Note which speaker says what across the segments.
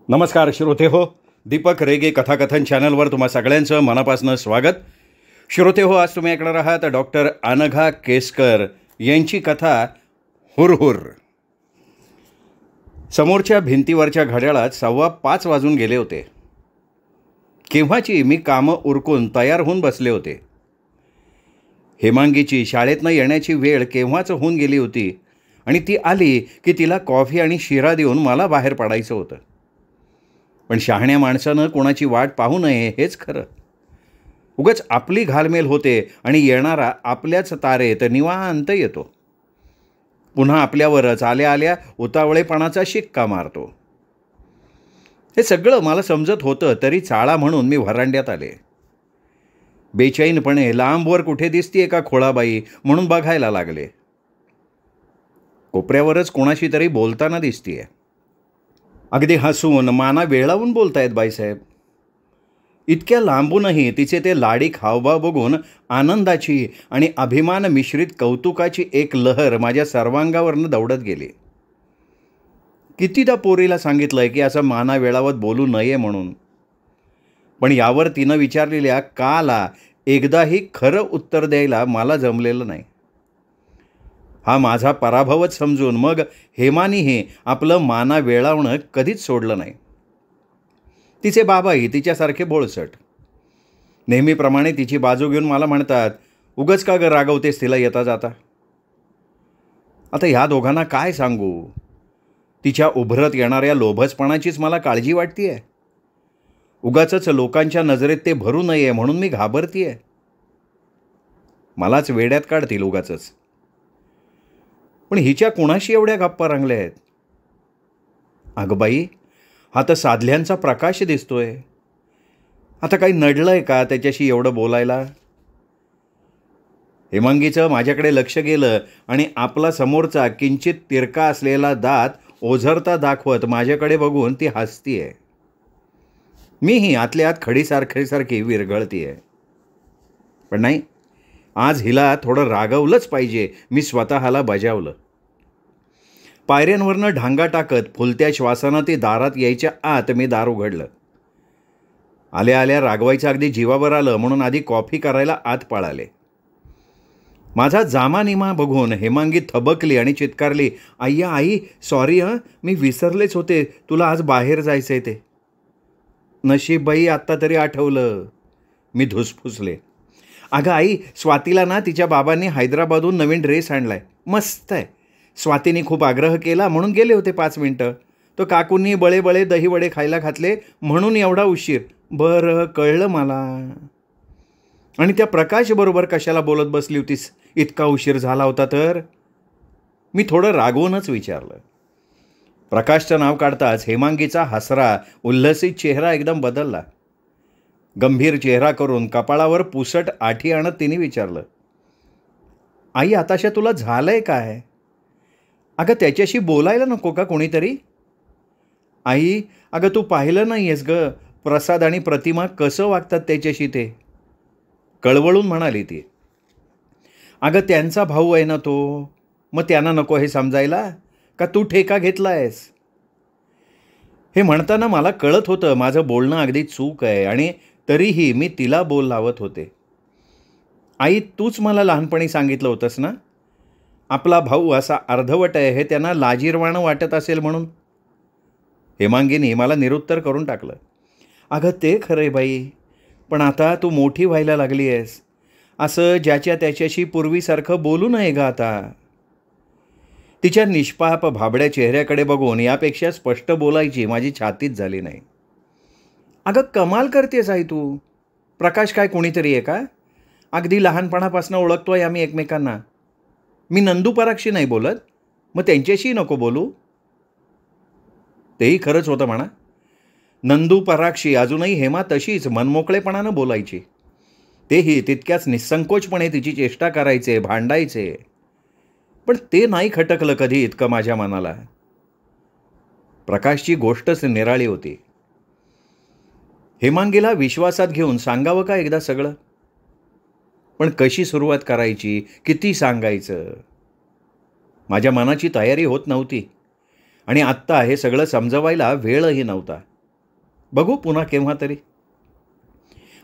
Speaker 1: नमस्कार श्रोते हो, दीपक रेगे कथाकथन चॅनलवर तुम्हा सगळ्यांचं मनापासून स्वागत. श्रोते हो, आज तुम्ही ऐकणार आहात डॉक्टर अनघा केसकर यांची कथा हुरहुर. समोरच्या भिंतीवरच्या घड्याळात 5:15 वाजून गेले होते. केव्हाची मी कामं उरकून तयार होऊन बसले होते. हेमांगीची शाळेतनं येण्याची वेळ केव्हाच होऊन गेली होती आणि ती आली की तिला कॉफी आणि शिरा देऊन मला बाहेर पडायचं होतं. पण शहाण्या माणसानं कोणाची वाट पाहू नये हेच खरं. उगाच आपली घालमेल होते आणि येणारा आपल्याच तारेत निवांत येतो. पुन्हा आपल्यावरच आल्या आल्या उतावळेपणाचा शिक्का मारतो. हे सगळं मला समजत होतं, तरी चाळा म्हणून मी व्हरांड्यात आले. बेचैनपणे लांबवर कुठे दिसतीये का खोळाबाई म्हणून बघायला लागले. कोपऱ्यावरच कोणाशी तरी बोलताना दिसतीये. अगदी हसून माना वेळावून बोलतायत बाईसाहेब. इतक्या लांबूनही तिचे ते लाडीक हावभाव बघून आनंदाची आणि अभिमान मिश्रित कौतुकाची एक लहर माझ्या सर्वांगावरनं दौडत गेली. कितीदा पोरीला सांगितलंय की असं माना वेळावत बोलू नये म्हणून, पण यावर तिनं विचारलेल्या काला एकदाही खरं उत्तर द्यायला मला जमलेलं नाही. हा माझा पराभवच समजून मग हेमानीही आपलं माना वेळावणं कधीच सोडलं नाही. तिचे बाबाही तिच्यासारखे बोळसट. नेहमीप्रमाणे तिची बाजू घेऊन मला म्हणतात, उगच का ग रागवतेस तिला येता जाता. आता ह्या दोघांना काय सांगू. तिच्या उभरत येणाऱ्या लोभसपणाचीच मला काळजी वाटतीये. उगाचच लोकांच्या नजरेत ते भरू नये म्हणून मी घाबरतीये. मलाच वेड्यात काढतील उगाचच. पण हिच्या कुणाशी एवढ्या गप्पा रंगल्या आहेत. अगं बाई, हा तर साधल्यांचा प्रकाश दिसतोय. आता काही नडलंय का त्याच्याशी एवढं बोलायला. हेमांगीचं माझ्याकडे लक्ष गेलं आणि आपला समोरचा किंचित तिरका असलेला दात ओझरता दाखवत माझ्याकडे बघून ती हसतीये. मीही आतल्या आत खडीसारखी विरघळतीये. पण नाही, आज हिला थोडं रागवलंच पाहिजे. मी स्वतःला बजावलं. पायऱ्यांवरनं ढांगा टाकत फुलत्या श्वासानं ती दारात यायच्या आत मी दार उघडलं. आल्या आल्या रागवायचं अगदी जीवावर आलं म्हणून आधी कॉफी करायला आत पळाले. माझा जामानिमा बघून हेमांगी थबकली आणि चित्कारली, अय्या आई, सॉरी मी विसरलेच होते, तुला आज बाहेर जायचं आहे ते. नशीब बाई, आत्ता तरी आठवलं. मी धुसफुसले. अगं आई, स्वातीला ना तिच्या बाबांनी हैदराबादहून नवीन ड्रेस आणलाय, मस्त आहे. स्वातीने खूप आग्रह केला म्हणून गेले होते 5 मिनटं. तो काकूंनी बळे दहीवडे खायला घातले म्हणून एवढा उशीर. बरं, कळलं मला. आणि त्या प्रकाशबरोबर कशाला बोलत बसली होतीस, इतका उशीर झाला होता तर. मी थोडं रागवूनच विचारलं. प्रकाशचं नाव काढताच हेमांगीचा हसरा उल्हसित चेहरा एकदम बदलला. गंभीर चेहरा करून कपाळावर पुसट आठी आणत तिने विचारलं, आई, आताशा तुला झालंय काय. अगं त्याच्याशी बोलायला नको का कोणीतरी. आई, अगं तू पाहिलं नाही आहेस ग, प्रसाद आणि प्रतिमा कसं वागतात त्याच्याशी ते. कळवळून म्हणाली ती. अगं त्यांचा भाऊ आहे ना तो, मग त्यांना नको हे समजायला का तू ठेका घेतलायस. हे म्हणताना मला कळत होतं माझं बोलणं अगदी चूक आहे आणि तरीही मी तिला बोल लावत होते. आई, तूच मला लहानपणी सांगितलं होतंस ना, आपला भाऊ असा अर्धवट आहे हे त्यांना लाजिरवाणं वाटत असेल म्हणून. हेमांगीने मला निरुत्तर करून टाकलं. अगं ते खरं आहे बाई, पण आता तू मोठी व्हायला लागली आहेस. असं ज्याच्या त्याच्याशी पूर्वीसारखं बोलू नये ग आता. तिच्या निष्पाप भाबड्या चेहऱ्याकडे बघून यापेक्षा स्पष्ट बोलायची माझी छातीच झाली नाही. अगं कमाल करतेस आई तू. प्रकाश काय कोणीतरी आहे का. अगदी लहानपणापासून ओळखतोय आम्ही एकमेकांना. मी नंदू पराक्षी नाही बोलत, मग त्यांच्याशी नको बोलू. तेही खरंच होतं म्हणा. नंदू पराक्षी अजूनही हेमा तशीच मनमोकळेपणानं बोलायची. तेही तितक्याच निसंकोचपणे तिची चेष्टा करायचे, भांडायचे. पण ते नाही खटकलं कधी इतकं माझ्या मनाला. प्रकाशची गोष्टच निराळी होती. हेमांगीला विश्वासात घेऊन सांगावं का एकदा सगळं. पण कशी सुरुवात करायची, किती सांगायचं. माझ्या मनाची तयारी होत नव्हती आणि आत्ता हे सगळं समजवायला वेळही नव्हता. बघू पुन्हा केव्हा तरी.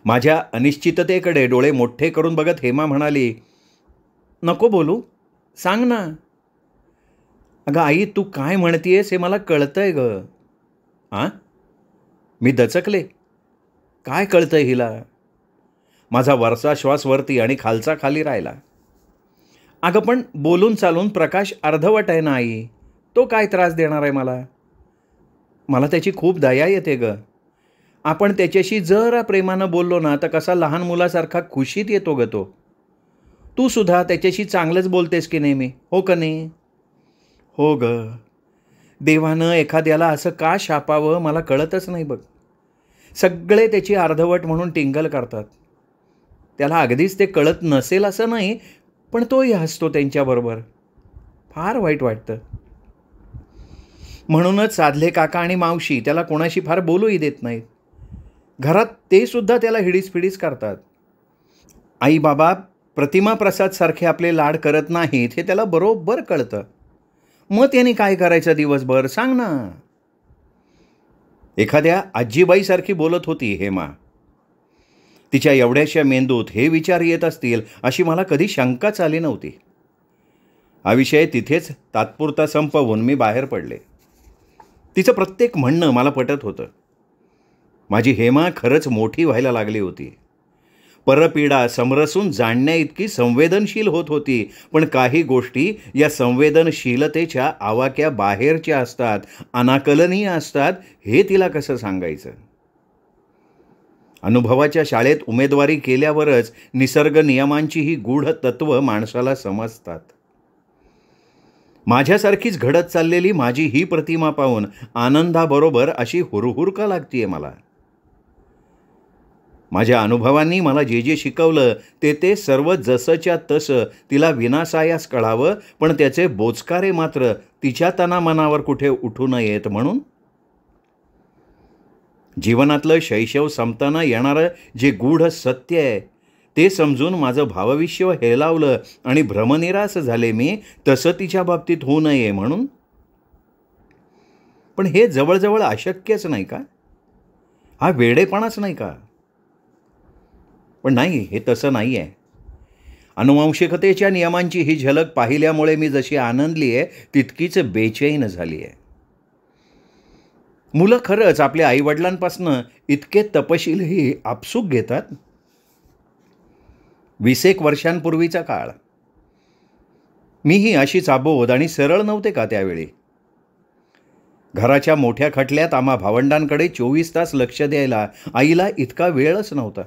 Speaker 1: माझ्या अनिश्चिततेकडे डोळे मोठे करून बघत हेमा म्हणाली, नको बोलू, सांग ना. अगं आई, तू काय म्हणतीयस हे मला कळतंय ग. आ? मी दचकले. काय कळतंय हिला? माझा वरचा श्वास वरती आणि खालचा खाली राहिला. अगं पण बोलून चालून प्रकाश अर्धवट आहे ना आई, तो काय त्रास देणार आहे मला? मला त्याची खूप दया येते ग. आपण त्याच्याशी जरा प्रेमानं बोललो ना तर कसा लहान मुलासारखा खुशीत येतो ग तो. तू सुद्धा त्याच्याशी चांगलंच बोलतेस की नेहमी, हो का नाही? हो ग. देवानं एखाद्याला असं का शापावं मला कळतच नाही बघ. सगळे त्याची अर्धवट म्हणून टिंगल करतात. त्याला अगदीच ते कळत नसेल असं नाही, पण तोही हसतो त्यांच्याबरोबर. फार वाईट वाटतं. म्हणूनच साधले काका आणि मावशी त्याला कोणाशी फार बोलूही देत नाहीत. घरात ते सुद्धा त्याला हिडीस करतात. आई बाबा प्रतिमा प्रसाद सारखे आपले लाड करत नाहीत हे त्याला बरोबर कळतं. मग त्याने काय करायचं दिवसभर, सांग ना. एखाद्या आजीबाईसारखी बोलत होती हेमा. तिच्या एवढ्याशा मेंदूत हे विचार येत असतील अशी मला कधी शंकाच आली नव्हती. हा विषय तिथेच तात्पुरता संपवून मी बाहेर पडले. तिचं प्रत्येक म्हणणं मला पटत होतं. माझी हेमा खरंच मोठी व्हायला लागली होती. परपीडा समरसून जाणण्या इतकी संवेदनशील होत होती. पण काही गोष्टी या संवेदनशीलतेच्या आवाक्या बाहेरच्या असतात, अनाकलनीय असतात, हे तिला कसं सांगायचं? अनुभवाच्या शाळेत उमेदवारी केल्यावरच निसर्ग नियमांची ही गूढ तत्व माणसाला समजतात. माझ्यासारखीच घडत चाललेली माझी ही प्रतिमा पाहून आनंदाबरोबर अशी हुरहुर का लागतीये मला? माझ्या अनुभवांनी मला जे जे शिकवलं ते सर्व जसंच्या तसं तिला विनासायास कळावं, पण त्याचे बोचकारे मात्र तिच्या तनामनावर कुठे उठू नयेत म्हणून. जीवनातलं शैशव संपताना येणारं जे गूढ सत्य आहे ते समजून माझं भावविश्व हेलावलं आणि भ्रमनिरास झाले मी, तसं तिच्या बाबतीत होऊ नये म्हणून. पण हे जवळजवळ अशक्यच नाही का? हा वेडेपणाच नाही का? पण नाही, हे तसं नाही आहे. अनुवांशिकतेच्या नियमांची ही झलक पाहिल्यामुळे मी जशी आनंदली आहे तितकीच बेचैन झाली आहे. मुलं खरंच आपल्या आईवडिलांपासनं इतके तपशीलही आपसूक घेतात. 20 वर्षांपूर्वीचा काळ. मीही अशीच अबोध आणि सरळ नव्हते का त्यावेळी? घराच्या मोठ्या खटल्यात आम्हा भावंडांकडे 24 तास लक्ष द्यायला आईला इतका वेळच नव्हता.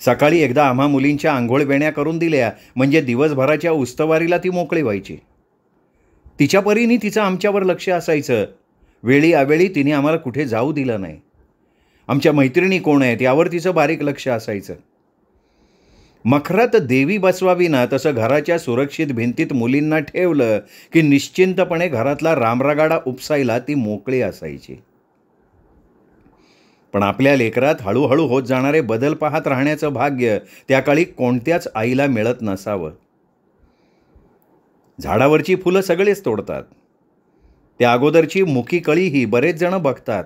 Speaker 1: सकाळी एकदा आम्हा मुलींच्या आंघोळ वेण्या करून दिल्या म्हणजे दिवसभराच्या उस्तवारीला ती मोकळी व्हायची. तिच्या परीने तिचं आमच्यावर लक्ष असायचं. वेळी अवेळी तिने आम्हाला कुठे जाऊ दिलं नाही. आमच्या मैत्रिणी कोण आहेत यावर तिचं बारीक लक्ष असायचं. मखरात देवी बसवावी ना तसं घराच्या सुरक्षित भिंतीत मुलींना ठेवलं की निश्चिंतपणे घरातला रामरागाडा उपसायला ती मोकळी असायची. पण आपल्या लेकरात हळूहळू होत जाणारे बदल पाहत राहण्याचं भाग्य त्या काळी कोणत्याच आईला मिळत नसावं. झाडावरची फुलं सगळेच तोडतात. त्या अगोदरची मुकी कळीही बरेच जण बघतात.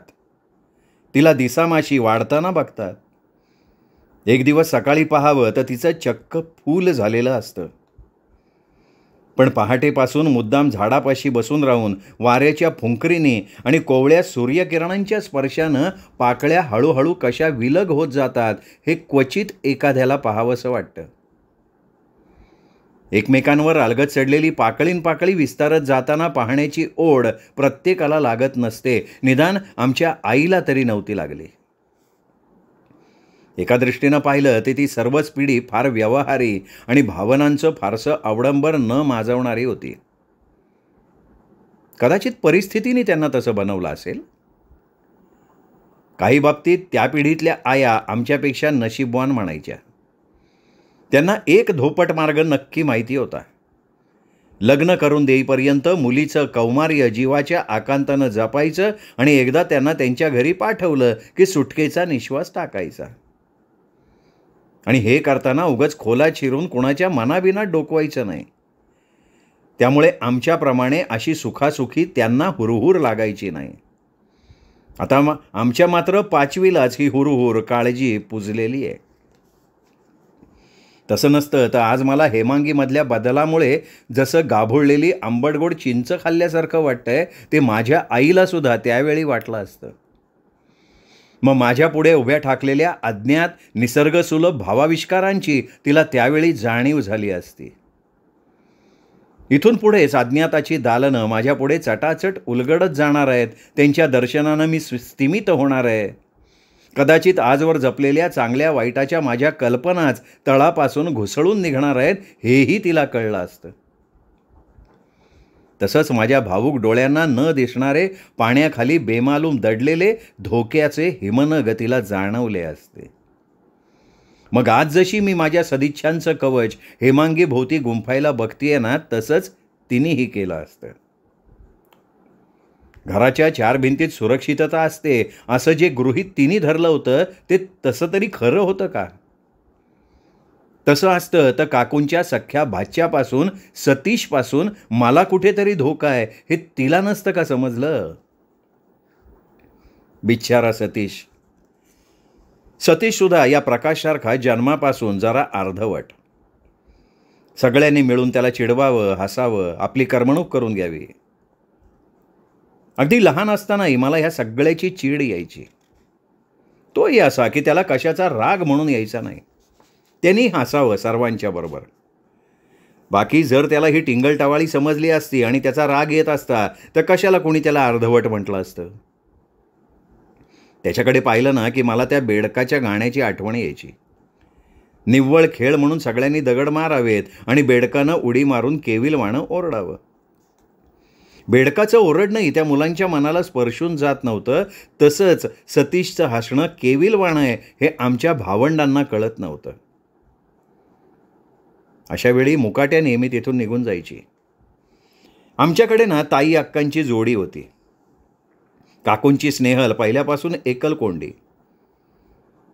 Speaker 1: तिला दिसामाशी वाढताना बघतात. एक दिवस सकाळी पाहावं तर तिचं चक्क फूल झालेलं असतं. पण पहाटेपासून मुद्दाम झाडापाशी बसून राहून वाऱ्याच्या फुंकरीने आणि कोवळ्या सूर्यकिरणांच्या स्पर्शानं पाकळ्या हळूहळू कशा विलग होत जातात हे क्वचित एखाद्याला पाहावंसं वाटतं. एकमेकांवर अलगद चढलेली पाकळी विस्तारत जाताना पाहण्याची ओढ प्रत्येकाला लागत नसते. निदान आमच्या आईला तरी नव्हती लागली. एका दृष्टीनं पाहिलं तर ती सर्वच पिढी फार व्यवहारी आणि भावनांचं फारसं अवडंबर न माजवणारी होती. कदाचित परिस्थितीने त्यांना तसं बनवलं असेल. काही बाबतीत त्या पिढीतल्या आया आमच्यापेक्षा नशीबवान म्हणायच्या. त्यांना एक धोपट मार्ग नक्की माहिती होता. लग्न करून देईपर्यंत मुलीचं कौमार्य जीवाच्या आकांतानं जपायचं आणि एकदा त्यांना त्यांच्या घरी पाठवलं की सुटकेचा निश्वास टाकायचा. आणि हे करताना उगाच खोलात शिरून कुणाच्या मनाबिनात डोकवायचं नाही. त्यामुळे आमच्याप्रमाणे अशी सुखासुखी त्यांना हुरहुर लागायची नाही. आता आमच्या मात्र 5वीलाच ही हुरहुर काळजी पुजलेली आहे. तसं नसतं तर आज मला हेमांगीमधल्या बदलामुळे जसं गाभोळलेली आंबटगोड चिंच खाल्ल्यासारखं वाटतंय, ते माझ्या आईलासुद्धा त्यावेळी वाटलं असतं. मग माझ्या पुढे उभ्या ठाकलेल्या अज्ञात निसर्गसुलभ भावाविष्कारांची तिला त्यावेळी जाणीव झाली असती. इथून पुढेच अज्ञाताची दालनं माझ्या पुढे चटाचट उलगडत जाणार आहेत. त्यांच्या दर्शनानं मी स्तिमित होणार आहे. कदाचित आजवर जपलेल्या चांगल्या वाईटाच्या माझ्या कल्पनाच तळापासून घुसळून निघणार आहेत, हेही तिला कळलं असतं. तसंच माझ्या भावूक डोळ्यांना न दिसणारे पाण्याखाली बेमालूम दडलेले धोक्याचे हिमनग तिला जाणवले असते. मग आज जशी मी माझ्या सदिच्छांचं कवच हेमांगी भोवती गुंफायला बघतीये ना, तसंच तिनेही केलं असतं. घराच्या 4 भिंतीत सुरक्षितता असते असं जे गृहीत तिने धरलं होतं, ते तसं तरी खरं होतं का? तसं असतं तर काकूंच्या सख्या भाच्यापासून, सतीशपासून मला कुठेतरी धोका आहे हे तिला नसतं का समजलं? बिचारा सतीश. सतीशसुद्धा या प्रकाशसारखा जन्मापासून जरा अर्धवट. सगळ्यांनी मिळून त्याला चिडवावं, हसावं, आपली करमणूक करून घ्यावी. अगदी लहान असतानाही मला ह्या सगळ्याची चीड यायची. तोही असा की त्याला कशाचा राग म्हणून यायचा नाही. त्यांनी हसावं सर्वांच्या बरोबर. बाकी जर त्याला ही टिंगलटवाळी समजली असती आणि त्याचा राग येत असता, तर कशाला कोणी त्याला अर्धवट म्हटलं असतं? त्याच्याकडे पाहिलं ना की मला त्या बेडकाच्या गाण्याची आठवण यायची. निव्वळ खेळ म्हणून सगळ्यांनी दगड मारावेत आणि बेडकानं उडी मारून केविलवाणं ओरडावं. बेडकाचं ओरडणंही त्या मुलांच्या मनाला स्पर्शून जात नव्हतं. तसंच सतीशचं हसणं केविलवाणं आहे हे आमच्या भावंडांना कळत नव्हतं. अशा वेळी मुकाट्या नेहमी तिथून निघून जायची. आमच्याकडे ना ताई अक्कांची जोडी होती. काकूंची स्नेहल पहिल्यापासून एकल कोंडी.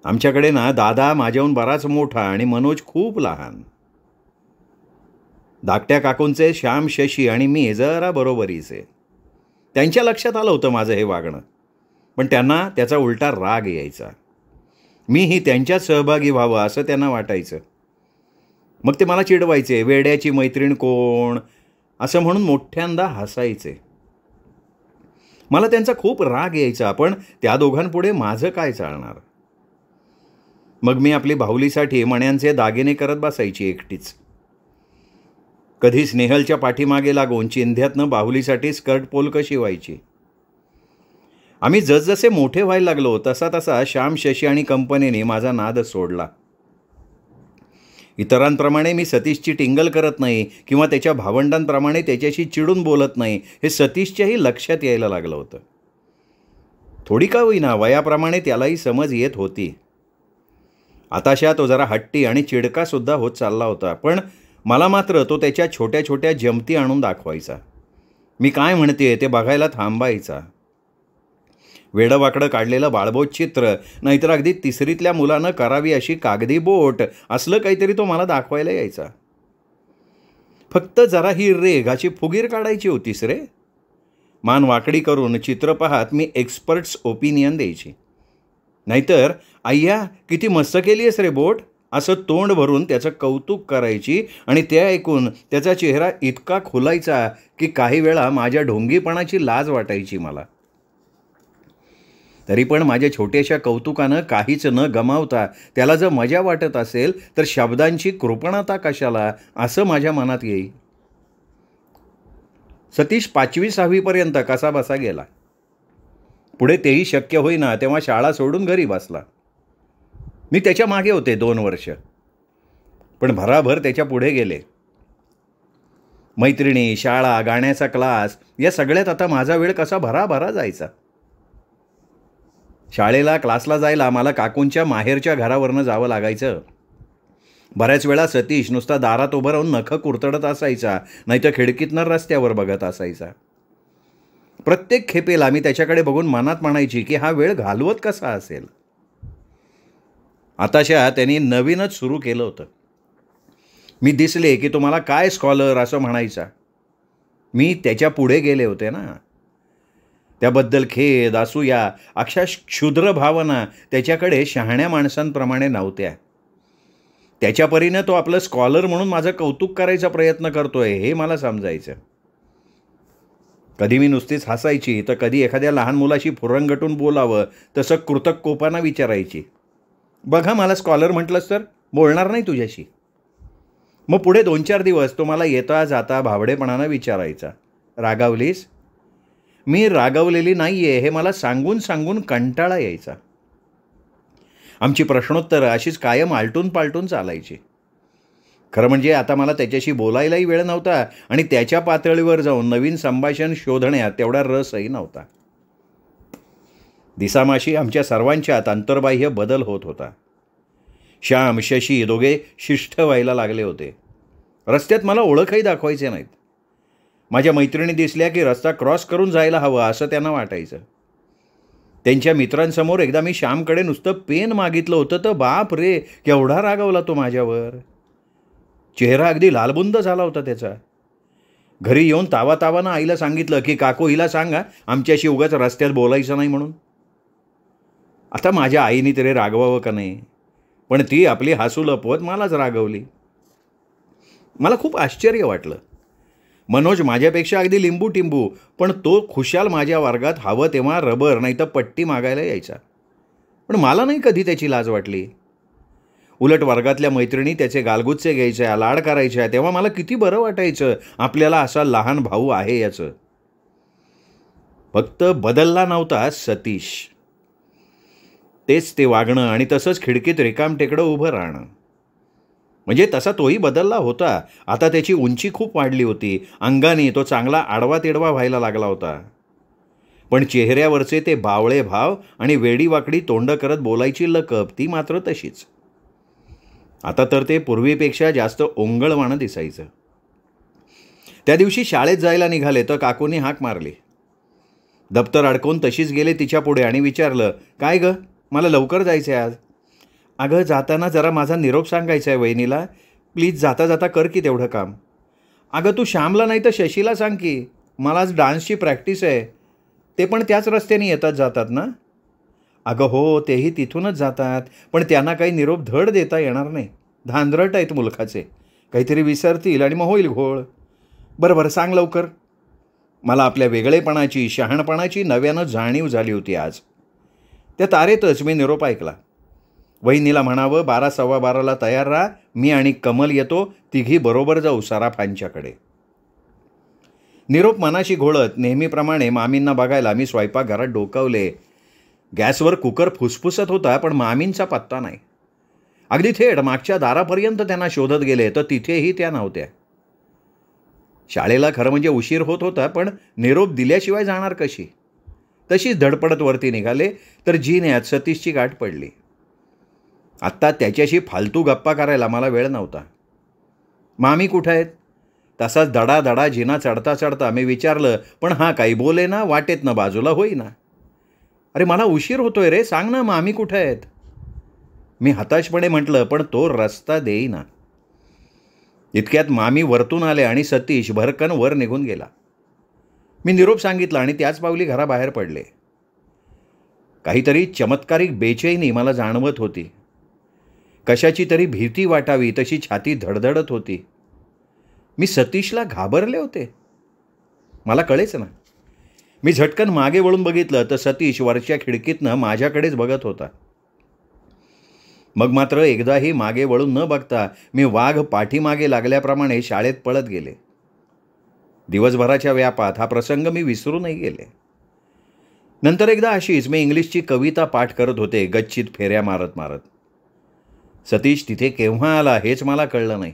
Speaker 1: आमच्याकडे ना दादा माझ्याहून बराच मोठा आणि मनोज खूप लहान. धाकट्या काकूंचे श्याम, शशी आणि मी जरा बरोबरीचे. त्यांच्या लक्षात आलं होतं माझं हे वागणं, पण त्यांना त्याचा उलटा राग यायचा. मीही त्यांच्यात सहभागी व्हावं असं त्यांना वाटायचं. मग ते मला चिडवायचे, वेड्याची मैत्रीण कोण असं म्हणून मोठ्यांदा हसायचे. मला त्यांचा खूप राग यायचा, पण त्या दोघांपुढे माझं काय चालणार? मग मी आपली बाहुलीसाठी मण्यांचे दागिने करत बसायची एकटीच. कधी स्नेहलच्या पाठीमागे लागून चिंध्यातनं बाहुलीसाठी स्कर्ट पोलकं शिवायची. आम्ही जसजसे मोठे व्हायला लागलो तसा तसा श्याम, शशी आणि कंपनीने माझा नाद सोडला. इतरांप्रमाणे मी सतीशची टिंगल करत नाही किंवा त्याच्या भावंडांप्रमाणे त्याच्याशी चिडून बोलत नाही, हे सतीशच्याही लक्षात यायला लागलं होतं. थोडी का होईना वयाप्रमाणे त्यालाही समज येत होती. आताशा तो जरा हट्टी आणि चिडकासुद्धा होत चालला होता, पण मला मात्र तो त्याच्या छोट्या छोट्या जमती आणून दाखवायचा. मी काय म्हणते ते बघायला थांबायचा. वेडवाकडं काढलेलं बाळबोट चित्र, नाहीतर अगदी 3रीतल्या मुलानं करावी अशी कागदी बोट, असलं काहीतरी तो मला दाखवायला यायचा. फक्त जरा ही रेघाची फुगीर काढायची होतीस रे. मान वाकडी करून चित्र पाहत मी एक्सपर्ट्स ओपिनियन द्यायची. नाहीतर अय्या किती मस्त केली आहेस रे बोट असं तोंड भरून त्याचं कौतुक करायची. आणि ते ऐकून त्याचा चेहरा इतका खुलायचा की काही वेळा माझ्या ढोंगीपणाची लाज वाटायची मला. तरी पण माझ्या छोट्याशा कौतुकानं काहीच न गमावता त्याला जर मजा वाटत असेल तर शब्दांची कृपणता कशाला असं माझ्या मनात येई. सतीश 5वी-6वीपर्यंत कसा बसा गेला. पुढे तेही शक्य होईना तेव्हा शाळा सोडून घरी बसला. मी त्याच्या मागे होते 2 वर्ष, पण भराभर त्याच्या पुढे गेले. मैत्रिणी, शाळा, गाण्याचा क्लास या सगळ्यात आता माझा वेळ कसा भराभरा जायचा. शाळेला, क्लासला जायला मला काकूंच्या माहेरच्या घरावरनं जावं लागायचं. बऱ्याच वेळा सतीश नुसता दारात उभं राहून नखं कुरतडत असायचा, नाहीतर खिडकीतनं रस्त्यावर बघत असायचा. प्रत्येक खेपेला मी त्याच्याकडे बघून मनात म्हणायची की हा वेळ घालवत कसा असेल. आताशा त्यांनी नवीनच सुरू केलं होतं. मी दिसले की तुम्हाला काय स्कॉलर असं म्हणायचा. मी त्याच्या पुढे गेले होते ना. त्याबद्दल खेद, असूया, अक्षरशः क्षुद्र भावना त्याच्याकडे शहाण्या माणसांप्रमाणे नव्हत्या. त्याच्या परीनं तो आपलं स्कॉलर म्हणून माझं कौतुक करायचा प्रयत्न करतोय हे मला समजायचं. कधी मी नुसतीच हसायची, तर कधी एखाद्या लहान मुलाशी फुरंगटून बोलावं तसं कृतक कोपानं विचारायची, बघा मला स्कॉलर म्हटलंस तर बोलणार नाही तुझ्याशी. मग पुढे 2-4 दिवस तो मला येता जाता भाबडेपणानं विचारायचा, रागावलीस? मी रागावलेली नाही आहे हे मला सांगून सांगून कंटाळा यायचा. आमची प्रश्नोत्तरं अशीच कायम आलटून पालटून चालायची. खरं म्हणजे आता मला त्याच्याशी बोलायलाही वेळ नव्हता आणि त्याच्या पातळीवर जाऊन नवीन संभाषण शोधण्यात तेवढा रसही नव्हता. दिसामाशी आमच्या सर्वांच्यात अंतर्बाह्य बदल होत होता. श्याम, शशी दोघे शिष्ट व्हायला लागले होते. रस्त्यात मला ओळखही दाखवायचे नाहीत. माझ्या मैत्रिणी दिसल्या की रस्ता क्रॉस करून जायला हवं असं त्यांना वाटायचं. त्यांच्या मित्रांसमोर एकदा मी श्यामकडे नुसतं पेन मागितलं होतं तर बाप रे, केवढा रागावला तो माझ्यावर. चेहरा अगदी लालबुंद झाला होता त्याचा. घरी येऊन तावातावानं आईला सांगितलं की काकू, हिला सांगा आमच्याशी उगाच रस्त्यात बोलायचं नाही म्हणून. आता माझ्या आईने तरी रागवावं का नाही, पण ती आपली हसू लपवत मलाच रागवली. मला खूप आश्चर्य वाटलं. मनोज माझ्यापेक्षा अगदी लिंबू टिंबू, पण तो खुशाल माझ्या वर्गात हवं तेव्हा रबर नाही तर पट्टी मागायला यायचा. पण मला नाही कधी त्याची लाज वाटली. उलट वर्गातल्या मैत्रिणी त्याचे गालगुच्चे घ्यायच्या, लाड करायच्या, तेव्हा मला किती बरं वाटायचं आपल्याला असा लहान भाऊ आहे याचं. फक्त बदलला नव्हता सतीश. तेच ते वागणं आणि तसंच खिडकीत रिकामटेकडं उभं राहणं. म्हणजे तसा तोही बदलला होता. आता त्याची उंची खूप वाढली होती. अंगाने तो चांगला आडवा तेडवा व्हायला लागला होता. पण चेहऱ्यावरचे ते बावळे भाव आणि वेडीवाकडी तोंड करत बोलायची लकब ती मात्र तशीच. आता तर ते पूर्वीपेक्षा जास्त ओंगळवाणं दिसायचं. त्या दिवशी शाळेत जायला निघाले तर काकूनी हाक मारली. दप्तर अडकवून तशीच गेले तिच्या पुढे आणि विचारलं, काय गं, मला लवकर जायचं आहे आज. अगं, जाताना जरा माझा निरोप सांगायचा आहे वहिनीला, प्लीज जाता जाता कर की तेवढं काम. अगं, तू श्यामला नाही तर शशीला सांग की, मला आज डान्सची प्रॅक्टिस आहे. ते पण त्याच रस्त्याने येतात जातात ना. अगं हो, तेही तिथूनच जातात, पण त्यांना काही निरोप धड देता येणार नाही. धांदरट आहेत मुलखाचे, काहीतरी विसरतील आणि मग होईल घोळ. बरं बरं सांग लवकर. मला आपल्या वेगळेपणाची, शहाणपणाची नव्यानं जाणीव झाली होती आज. त्या तारेतच मी निरोप ऐकला. वहिनीला म्हणावं 12:15 तयार राहा, मी आणि कमल येतो, तिघी बरोबर जाऊ सराफांच्याकडे. निरोप मनाशी घोळत नेहमीप्रमाणे मामींना बघायला मी स्वयंपाकघरात डोकावले. गॅसवर कुकर फुसफुसत होता, पण मामींचा पत्ता नाही. अगदी थेट मागच्या दारापर्यंत त्यांना शोधत गेले तर तिथेही त्या नव्हत्या. शाळेला खरं म्हणजे उशीर होत होता, पण निरोप दिल्याशिवाय जाणार कशी. तशीच धडपडत वरती निघाले तर जिन्यात सतीशची गाठ पडली. आत्ता त्याच्याशी फालतू गप्पा करायला मला वेळ नव्हता. मामी कुठं आहेत? तसाच दडा जिना चढता चढता मी विचारलं, पण हा काही बोले ना, वाटेतनं बाजूला होईना. अरे मला उशीर होतोय रे, सांग ना मामी कुठं आहेत? मी हताशपणे म्हटलं, पण तो रस्ता देईना. इतक्यात मामी वरतून आले आणि सतीश भरकन वर निघून गेला. मी निरोप सांगितला आणि त्याच पावली घराबाहेर पडले. काहीतरी चमत्कारिक बेचैनी मला जाणवत होती. कशाची तरी भीती वाटावी तशी छाती धडधडत होती. मी सतीशला घाबरले होते? मला कळेच ना. मी झटकन मागे वळून बघितलं तर सतीश वरच्या खिडकीतनं माझ्याकडेच बघत होता. मग मात्र एकदाही मागे वळून न बघता मी वाघ पाठीमागे लागल्याप्रमाणे शाळेत पळत गेले. दिवसभराच्या व्यापात हा प्रसंग मी विसरूनही गेले. नंतर एकदा अशीच मी इंग्लिशची कविता पाठ करत होते, गच्चीत फेऱ्या मारत मारत. सतीश तिथे केव्हा आला हेच मला कळलं नाही.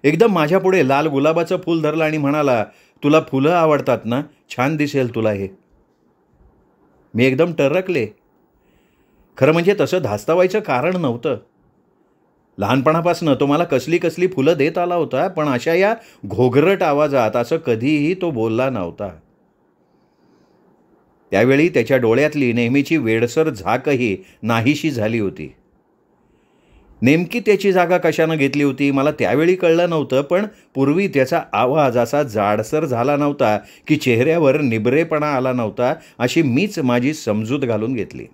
Speaker 1: एकदम माझ्यापुढे लाल गुलाबाचं फूल धरलं आणि म्हणाला, तुला फुलं आवडतात ना, छान दिसेल तुला हे. मी एकदम टरकले. खरं म्हणजे तसं धास्तावायचं कारण नव्हतं. लहानपणापासून तो मला कसली कसली फुलं देत आला होता, पण अशा या घोगरट आवाजात असं कधीही तो बोलला नव्हता. त्यावेळी त्याच्या डोळ्यातली नेहमीची वेडसर झाकही नाहीशी झाली होती. नेमकी त्याची जागा कशानं घेतली होती मला त्यावेळी कळलं नव्हतं, पण पूर्वी त्याचा आवाज असा जाडसर झाला नव्हता की चेहऱ्यावर निबरेपणा आला नव्हता, अशी मीच माझी समजूत घालून घेतली.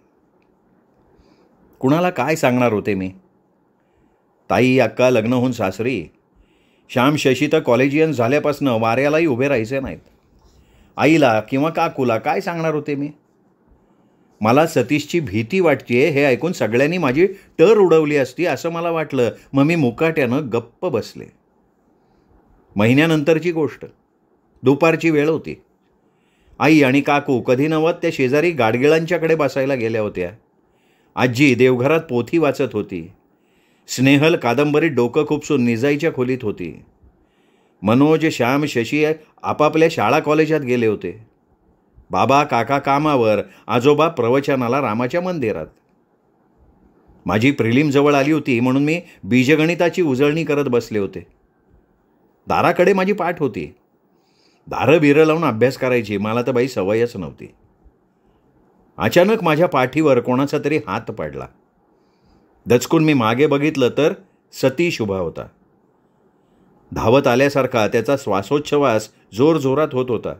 Speaker 1: कुणाला काय सांगणार होते मी? ताई अक्का लग्न होऊन सासरी, श्याम शशी तर कॉलेजियन झाल्यापासनं वाऱ्यालाही उभे राहायचे नाहीत. आईला किंवा काकूला काय सांगणार होते मी? मला सतीशची भीती वाटते हे ऐकून सगळ्यांनी माझी टर उडवली असती असं मला वाटलं. मग मी मुकाट्यानं गप्प बसले. महिन्यानंतरची गोष्ट. दुपारची वेळ होती. आई आणि काकू कधी नव्हत त्या शेजारी गाडगिळांच्याकडे बसायला गेल्या होत्या. आजी देवघरात पोथी वाचत होती. स्नेहल कादंबरीत डोकं खुपसून निजाईच्या खोलीत होती. मनोज, श्याम, शशी आपापल्या शाळा कॉलेजात गेले होते. बाबा काका कामावर, आजोबा प्रवचनाला रामाच्या मंदिरात. माझी प्रिलिम जवळ आली होती म्हणून मी बीजगणिताची उजळणी करत बसले होते. दाराकडे माझी पाठ होती. दारं बिरं लावून अभ्यास करायची मला तर बाई सवयच नव्हती. अचानक माझ्या पाठीवर कोणाचा तरी हात पडला. दचकून मी मागे बघितलं तर सतीश उभा होता. धावत आल्यासारखा त्याचा श्वासोच्छवास जोरजोरात होत होता.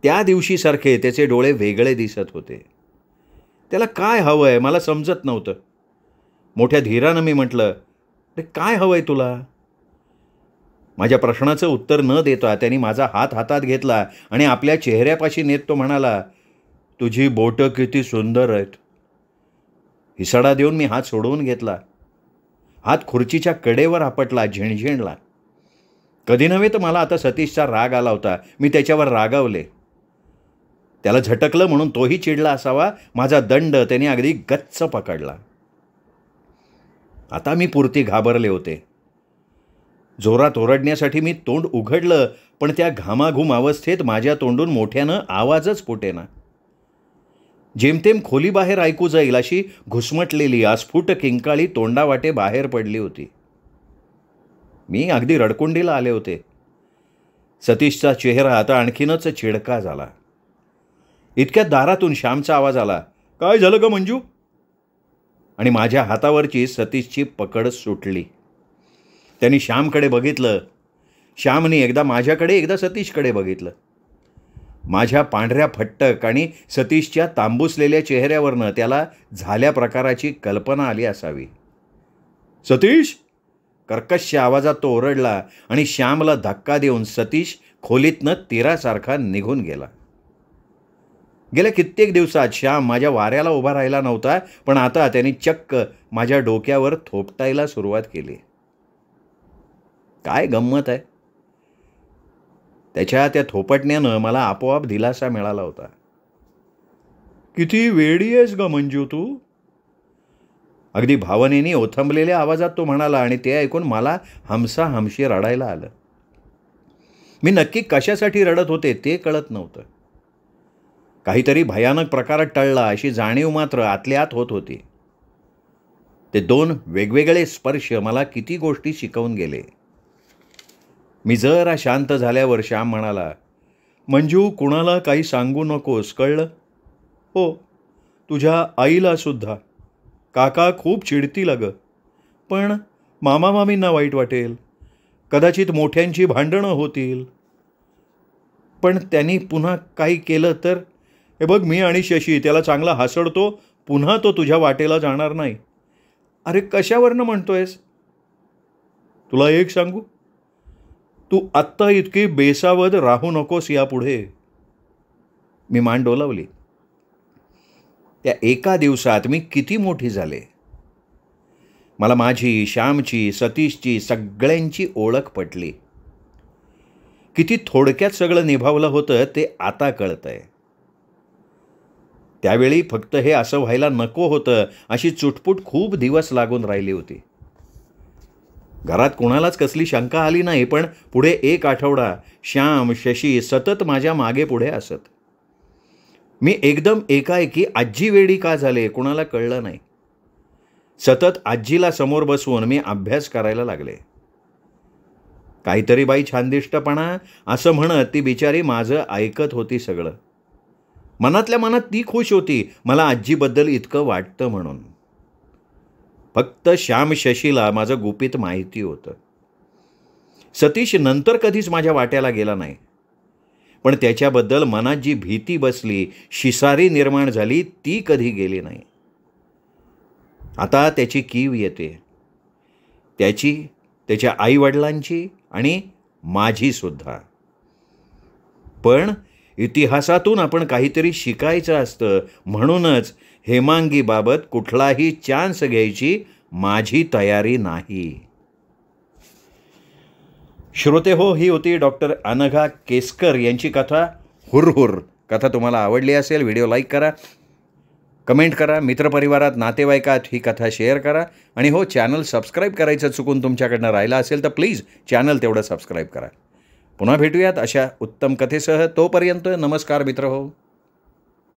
Speaker 1: त्या दिवशीसारखे त्याचे डोळे वेगळे दिसत होते. त्याला काय हवंय मला समजत नव्हतं. मोठ्या धीरानं मी म्हटलं, "अरे काय हवंय तुला?" माझ्या प्रश्नाचं उत्तर न देता त्यांनी माझा हात हातात घेतला आणि आपल्या चेहऱ्यापाशी नेत तो म्हणाला, "तुझी बोटं किती सुंदर आहेत." हिसडा देऊन मी हात सोडवून घेतला. हात खुर्चीच्या कडेवर आपटला, झिणझिणला. कधी नव्हे तर मला आता सतीशचा राग आला होता. मी त्याच्यावर रागावले. त्याला झटकलं म्हणून तोही चिडला असावा. माझा दंड त्याने अगदी गच्च पकडला. आता मी पुरती घाबरले होते. जोरात ओरडण्यासाठी मी तोंड उघडलं, पण त्या घामाघूम अवस्थेत माझ्या तोंडून मोठ्यानं आवाजच फुटेना. जेमतेम खोलीबाहेर ऐकू जाईल अशी घुसमटलेली अस्फुट किंकाळी तोंडावाटे बाहेर पडली होती. मी अगदी रडकुंडीला आले होते. सतीशचा चेहरा आता आणखीनच चिडका झाला. इतक्यात दारातून श्यामचा आवाज आला, "काय झालं ग मंजू?" आणि माझ्या हातावरची सतीशची पकड सुटली. त्यांनी श्यामकडे बघितलं. श्यामने एकदा माझ्याकडे एकदा सतीशकडे बघितलं. माझ्या पांढऱ्या फट्टक आणि सतीशच्या तांबूसलेल्या चेहऱ्यावरनं त्याला झाल्या प्रकाराची कल्पना आली असावी. "सतीश!" कर्कश आवाजात तो ओरडला आणि श्यामला धक्का देऊन सतीश खोलीतनं तीरासारखा निघून गेला. गेल्या कित्येक दिवसात श्याम माझ्या वाऱ्याला उभा राहिला नव्हता, पण आता त्याने चक्क माझ्या डोक्यावर थोपटायला सुरुवात केली. काय गंमत आहे. त्याच्या त्या थोपटण्यानं मला आपोआप दिलासा मिळाला होता. "किती वेडी आहेस ग मंजू तू?" अगदी भावनेने ओथंबलेल्या आवाजात तो म्हणाला आणि ते ऐकून मला हमसाहमशी रडायला आलं. मी नक्की कशासाठी रडत होते ते कळत नव्हतं. काहीतरी भयानक प्रकार टळला अशी जाणीव मात्र आतल्या आत होत होती. ते 2 वेगवेगळे स्पर्श मला किती गोष्टी शिकवून गेले. मी जरा शांत झाल्यावर श्याम म्हणाला, "मंजू, कुणाला काही सांगू नकोस, कळलं?" "हो, तुझ्या आईला सुद्धा. काका खूप चिडतील अगं. पण मामा मामींना वाईट वाटेल. कदाचित मोठ्यांची भांडणं होतील. पण त्यांनी पुन्हा काही केलं तर? हे बघ, मी आणि शशी त्याला चांगला हासडतो. पुन्हा तो तुझ्या वाटेला जाणार नाही." "अरे कशावरनं म्हणतोयस?" "तुला एक सांगू, तू आत्ता इतकी बेसावध राहू नकोस यापुढे." मी मान डोलावली. त्या एका दिवसात मी किती मोठी झाले. मला माझी, श्यामची, सतीशची, सगळ्यांची ओळख पटली. किती थोडक्यात सगळं निभावलं होतं ते आता कळतंय. त्यावेळी फक्त हे असं व्हायला नको होतं अशी चुटपुट खूप दिवस लागून राहिली होती. घरात कोणालाच कसली शंका आली नाही, पण पुढे 1 आठवडा श्याम, शशी सतत माझ्या मागे पुढे असत. मी एकदम एकाएकी आजी वेडी का झाले कुणाला कळलं नाही. सतत आजीला समोर बसवून मी अभ्यास करायला लागले. काहीतरी बाई छानदिष्टपणा असं म्हणत ती बिचारी माझं ऐकत होती सगळं. मनातल्या मनात ती खुश होती मला आजीबद्दल इतकं वाटतं म्हणून. फक्त श्याम शशीला माझं गुपित माहिती होतं. सतीश नंतर कधीच माझ्या वाट्याला गेला नाही, पण त्याच्याबद्दल मनात जी भीती बसली, शिसारी निर्माण झाली, ती कधी गेली नाही. आता त्याची कीव येते, त्याची, त्याच्या आईवडिलांची आणि माझीसुद्धा. पण इतिहासातून आपण काहीतरी शिकायचं असतं, म्हणूनच हेमांगीबाबत कुठलाही चान्स घ्यायची माझी तयारी नाही. श्रोते हो, ही होती डॉक्टर अनघा केसकर यांची कथा हुरहुर. कथा तुम्हाला आवडली असेल, व्हिडिओ लाईक करा, कमेंट करा, मित्रपरिवारात, नातेवाईकात ही कथा शेअर करा. आणि हो, चॅनल सबस्क्राईब करायचं चुकून तुमच्याकडनं राहिलं असेल तर प्लीज चॅनल तेवढं सबस्क्राईब करा. पुन्हा भेटूयात अशा उत्तम कथेसह. तोपर्यंत नमस्कार मित्र हो.